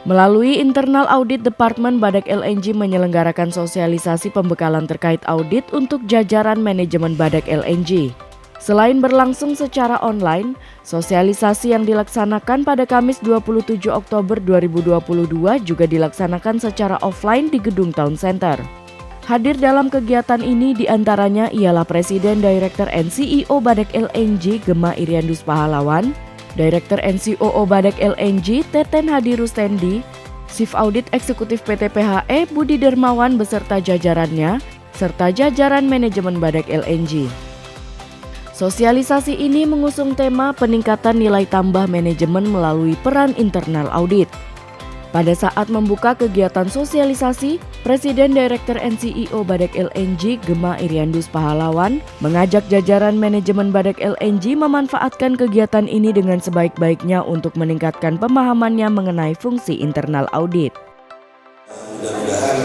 Melalui Internal Audit Department, Badak LNG menyelenggarakan sosialisasi pembekalan terkait audit untuk jajaran manajemen Badak LNG. Selain berlangsung secara online, sosialisasi yang dilaksanakan pada Kamis 27 Oktober 2022 juga dilaksanakan secara offline di Gedung Town Center. Hadir dalam kegiatan ini diantaranya ialah Presiden Director and CEO Badak LNG Gema Iriandus Pahlawan, Director and COO Badak LNG Teten Hadi Rustendi, Chief Audit Eksekutif PT PHE Budi Dermawan beserta jajarannya, serta jajaran manajemen Badak LNG. Sosialisasi ini mengusung tema peningkatan nilai tambah manajemen melalui peran internal audit. Pada saat membuka kegiatan sosialisasi, Presiden Director and CEO Badak LNG Gema Iriandus Pahlawan mengajak jajaran manajemen Badak LNG memanfaatkan kegiatan ini dengan sebaik-baiknya untuk meningkatkan pemahamannya mengenai fungsi internal audit. Mudah-mudahan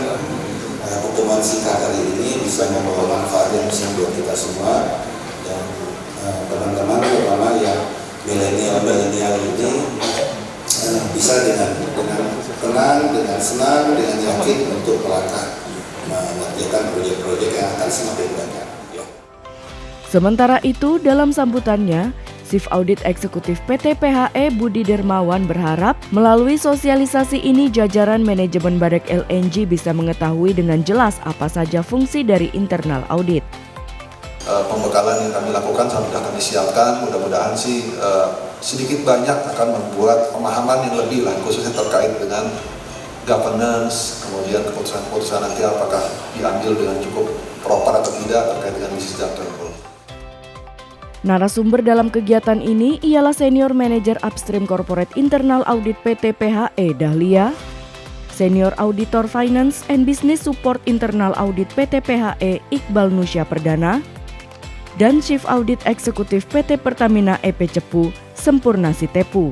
pertemuan singkat hari ini bisa membawa manfaat yang bisa buat kita semua dan teman-teman terutama yang milenial ini bisa dengan tenang, dengan senang, dengan yakin untuk melangkah mengerjakan proyek-proyek yang akan semakin banyak. Sementara itu, dalam sambutannya, Chief Audit Eksekutif PT PHE Budi Dermawan berharap melalui sosialisasi ini jajaran manajemen Badak LNG bisa mengetahui dengan jelas apa saja fungsi dari internal audit. Pembekalan yang kami lakukan sudah kami siapkan, mudah-mudahan sih sedikit banyak akan membuat pemahaman yang lebih lah, khususnya terkait dengan governance, kemudian keputusan-keputusan nanti apakah diambil dengan cukup proper atau tidak terkait dengan bisnis data. Narasumber dalam kegiatan ini ialah Senior Manager Upstream Corporate Internal Audit PT PHE Dahlia, Senior Auditor Finance and Business Support Internal Audit PT PHE Iqbal Nusya Perdana, dan Chief Audit Eksekutif PT Pertamina EP Cepu, Sempurna Sitepu.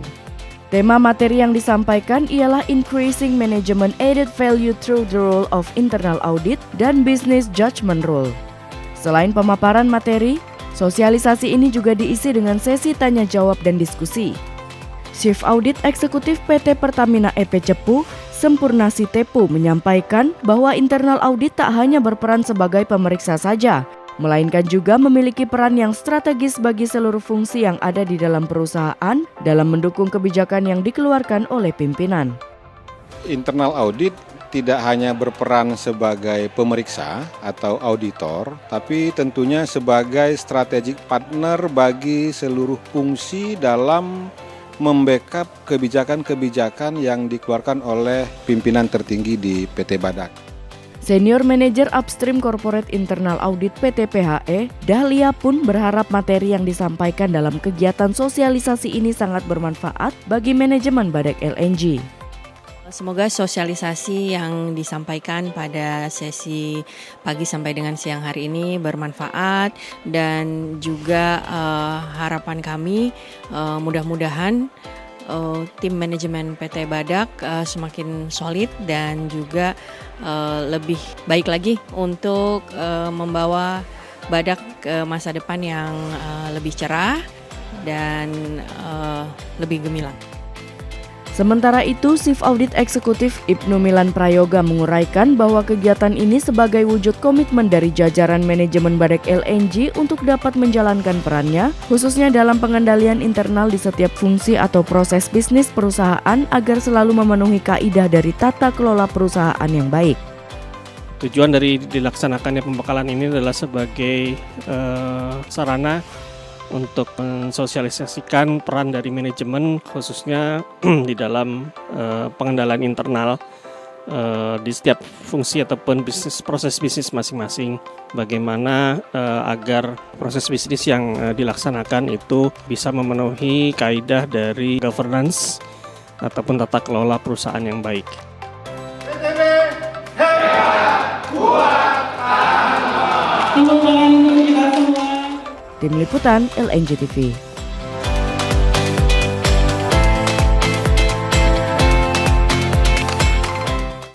Tema materi yang disampaikan ialah Increasing Management Added Value Through the Role of Internal Audit dan Business Judgment Role. Selain pemaparan materi, sosialisasi ini juga diisi dengan sesi tanya jawab dan diskusi. Chief Audit Eksekutif PT Pertamina EP Cepu, Sempurna Sitepu menyampaikan bahwa internal audit tak hanya berperan sebagai pemeriksa saja, melainkan juga memiliki peran yang strategis bagi seluruh fungsi yang ada di dalam perusahaan dalam mendukung kebijakan yang dikeluarkan oleh pimpinan. Internal audit tidak hanya berperan sebagai pemeriksa atau auditor, tapi tentunya sebagai strategic partner bagi seluruh fungsi dalam membackup kebijakan-kebijakan yang dikeluarkan oleh pimpinan tertinggi di PT Badak. Senior Manager Upstream Corporate Internal Audit PT PHE, Dahlia pun berharap materi yang disampaikan dalam kegiatan sosialisasi ini sangat bermanfaat bagi manajemen Badak LNG. Semoga sosialisasi yang disampaikan pada sesi pagi sampai dengan siang hari ini bermanfaat dan juga harapan kami mudah-mudahan tim manajemen PT Badak semakin solid dan juga lebih baik lagi untuk membawa Badak ke masa depan yang lebih cerah dan lebih gemilang. Sementara itu, Chief Audit Eksekutif Ibnu Milan Prayoga menguraikan bahwa kegiatan ini sebagai wujud komitmen dari jajaran manajemen Badak LNG untuk dapat menjalankan perannya, khususnya dalam pengendalian internal di setiap fungsi atau proses bisnis perusahaan agar selalu memenuhi kaidah dari tata kelola perusahaan yang baik. Tujuan dari dilaksanakannya pembekalan ini adalah sebagai sarana untuk mensosialisasikan peran dari manajemen khususnya di dalam pengendalian internal di setiap fungsi ataupun proses bisnis masing-masing. Bagaimana agar proses bisnis yang dilaksanakan itu bisa memenuhi kaidah dari governance ataupun tata kelola perusahaan yang baik. Tim Liputan LNG TV.